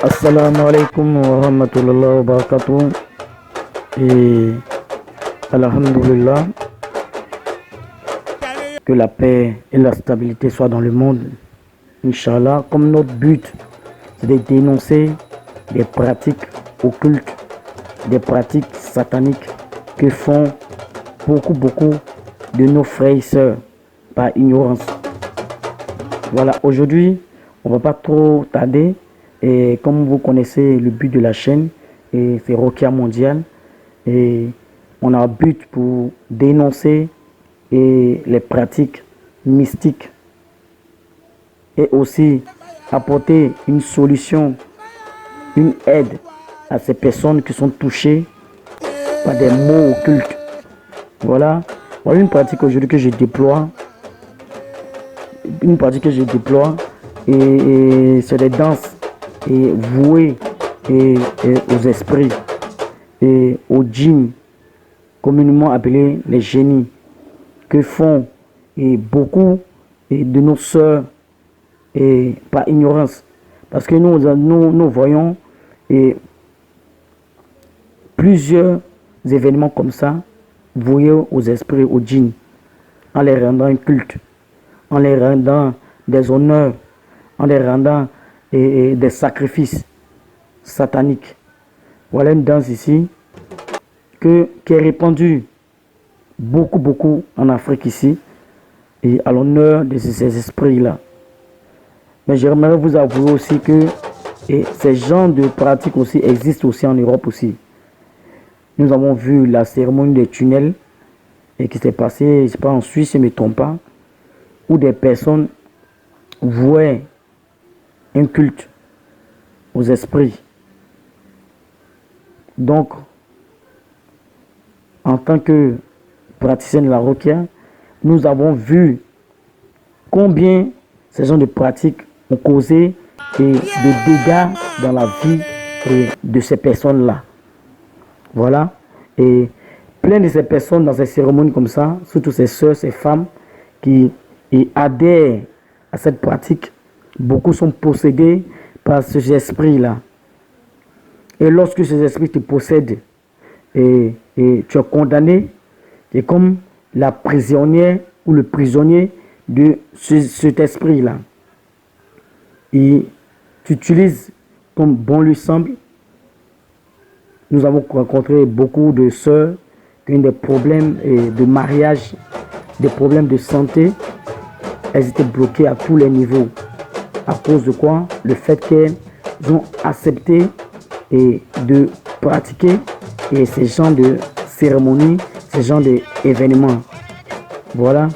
Assalamu alaikum wa rahmatullahi wa barakatuh. Et Alhamdulillah, que la paix et la stabilité soient dans le monde. Inch'Allah, comme notre but, c'est de dénoncer des pratiques occultes, des pratiques sataniques que font beaucoup de nos frères et sœurs par ignorance. Voilà, aujourd'hui, on ne va pas trop tarder. Et comme vous connaissez le but de la chaîne, c'est Rokia Mondial. Et on a un but pour dénoncer les pratiques mystiques et aussi apporter une solution, une aide à ces personnes qui sont touchées par des maux occultes. Voilà une pratique aujourd'hui que je déploie. Une pratique que je déploie et c'est des danses et vouées et aux esprits et aux djinns, communément appelés les génies, que font beaucoup de nos sœurs et par ignorance. Parce que nous voyons plusieurs événements comme ça, voués aux esprits, aux djinns, en les rendant un culte, en les rendant des honneurs, en les rendant des sacrifices sataniques. Voilà une danse ici qui est répandue beaucoup en Afrique ici, et à l'honneur de ces esprits-là. Mais j'aimerais vous avouer aussi que ces genres de pratiques aussi existent aussi en Europe aussi. Nous avons vu la cérémonie des tunnels et qui s'est passée, je ne sais pas, en Suisse, je ne me trompe pas, où des personnes vouaient un culte aux esprits. Donc, en tant que praticien de la Rokia, nous avons vu combien ces genres de pratiques ont causé de dégâts dans la vie de ces personnes-là. Voilà. Et plein de ces personnes dans ces cérémonies comme ça, surtout ces sœurs, ces femmes qui adhèrent à cette pratique, beaucoup sont possédés par ces esprits-là. Et lorsque ces esprits te possèdent et tu es condamné, tu es comme la prisonnière ou le prisonnier de cet esprit-là. Et tu utilises comme bon lui semble. Nous avons rencontré beaucoup de sœurs qui ont des problèmes de mariage, des problèmes de santé. Elles étaient bloquées à tous les niveaux. À cause de quoi? Le fait qu'elles ont accepté de pratiquer ces genres de cérémonies, ces genres d'événements. Voilà.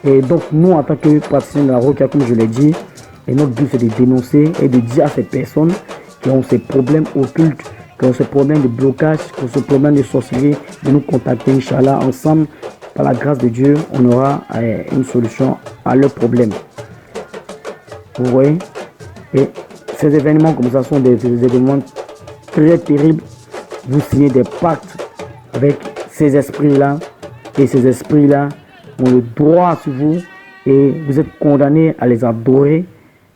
Et donc nous, en tant que praticiens de la Rokia, comme je l'ai dit, et notre but c'est de dénoncer et de dire à ces personnes qui ont ces problèmes occultes, qui ont ce problème de blocage, qui ont ce problème de sorcellerie, de nous contacter, Inch'Allah. Ensemble, par la grâce de Dieu, on aura une solution à leurs problèmes. Vous voyez? Et ces événements comme ça sont des événements très terribles. Vous signez des pactes avec ces esprits-là, et ces esprits-là ont le droit sur vous, et vous êtes condamnés à les adorer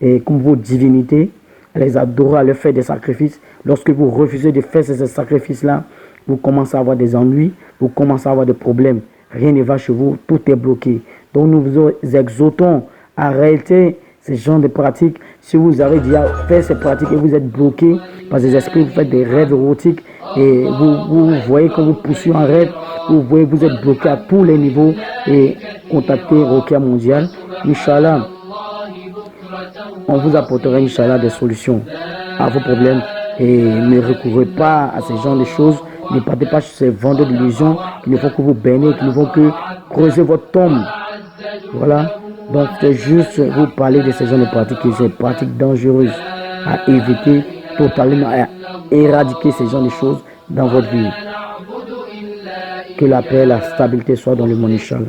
et comme vos divinités, à les adorer, à leur faire des sacrifices. Lorsque vous refusez de faire ces sacrifices-là, vous commencez à avoir des ennuis, vous commencez à avoir des problèmes. Rien ne va chez vous, tout est bloqué. Donc nous vous exhortons à arrêter ces genres de pratiques. Si vous avez déjà fait ces pratiques et vous êtes bloqué par ces esprits, vous faites des rêves érotiques et vous voyez que vous poursuivez un rêve, vous voyez que vous êtes bloqué à tous les niveaux, et contactez Rokia Mondial. Inch'Allah, on vous apportera Inch'Allah des solutions à vos problèmes, et ne recourez pas à ces genres de choses. Ne partez pas sur ces vendeurs d'illusions qui ne font que vous baigner, qui ne font que creuser votre tombe. Voilà. Donc c'est juste vous parler de ces genres de pratiques, ces pratiques dangereuses à éviter totalement, à éradiquer ces genres de choses dans votre vie. Que la paix et la stabilité soient dans le monde, Inch'Allah.